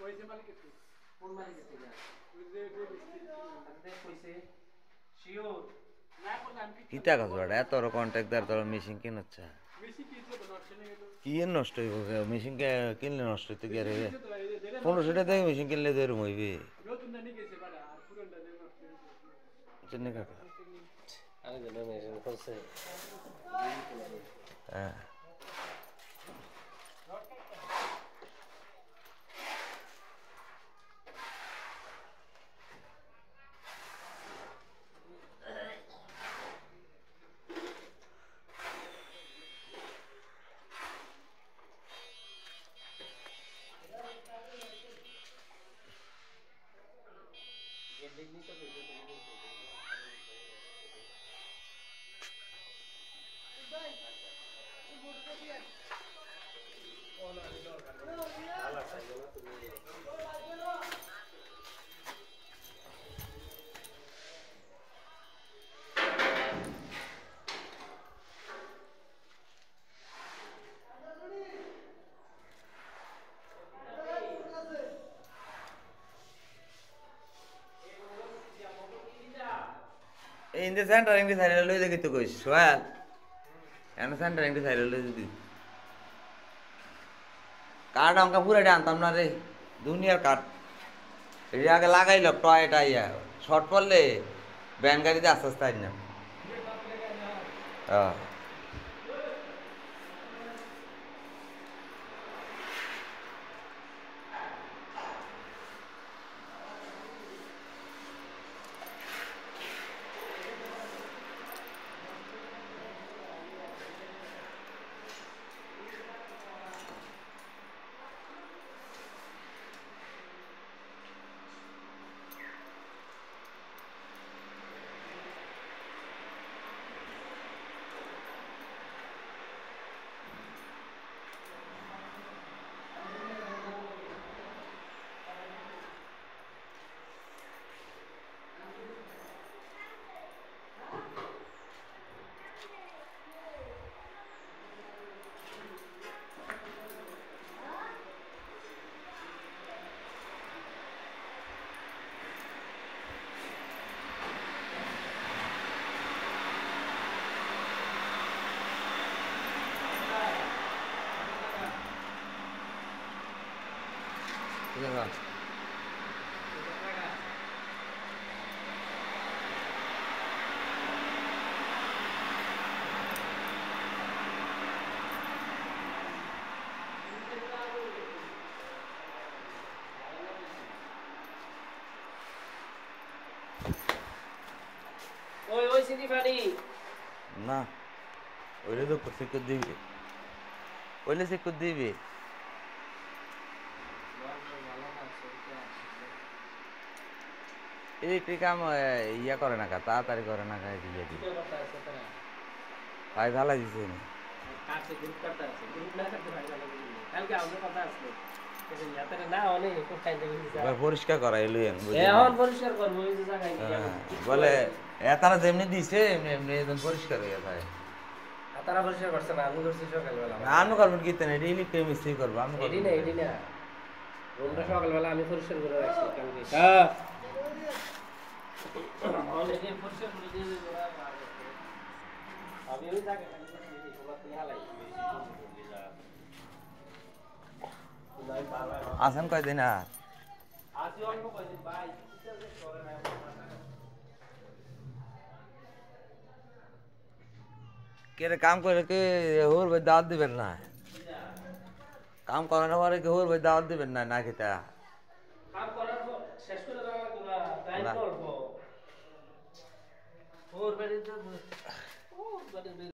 কোন মালিকের থেকে কইছে শিওর কিতা কাজ বড় এত বড় কন্ট্রাক্টর তোর মেশিন কিনছ কি এর নষ্ট হইব মেশিন কিনলে নষ্ট হইতে কি রে 1500 টাকা দিয়ে মেশিন কিনলে দেরম হইবে চিনি কাকা আরে জানো মেশিন করছে হ্যাঁ in the center in the side lo de to go swal and center in the side lo di কাঠ আমকা পুরাটা আনতাম না রে দুনিয়ার কাঠ এই আগে লাগাইল টয়টা ইয়া শর্ট পড়লে ভ্যান গাড়িতে আস্তে আস্তে আইন না হ্যাঁ Dạ. ওই সিটি পানি না ওইলে তো সে কর দিবে ওইলে সে কর দিবে এই কাম ইয়া করে না কা তাড়াতাড়ি করে না খাই দিয়ে দিবে ভাই ভালো দিছে না কাছে গ্রুপ করতে আছে গ্রুপ না করতে ভাই ভালো দিবে কালকে আমাদের কথা আছে ইয়াতে না অনেক একটু খাইতে গেছি ভাই পরিষ্কার করাই লইন এখন পরিষ্কার করব ওই যে জায়গায় বলে এতারা যেমনি দিছে এমনি এমনি একদম পরিষ্কার হয়ে যায় তারা পরিষ্কার করছে না আমি করছি সকালবেলা আমি করবেন কি তেনে ডেইলি কেমিস্ট্রি করব আমি এডি না রুমটা সকালবেলা আমি পরিষ্কার করে রাখছি কালকে হ্যাঁ অনেকে পরিষ্কার করে দিয়ে দেব আমি ওই জায়গায় আসেন কয়দিন আর আজ অল্প কয়দিন ভাই কেরে কাম করে কে और भाई दावत दिबेन ना काम कराने वाले के और भाई दावत दिबेन ना खेता काम করার পর শেষ করে দেওয়া লাগবে টাইম করব और বেরিয়ে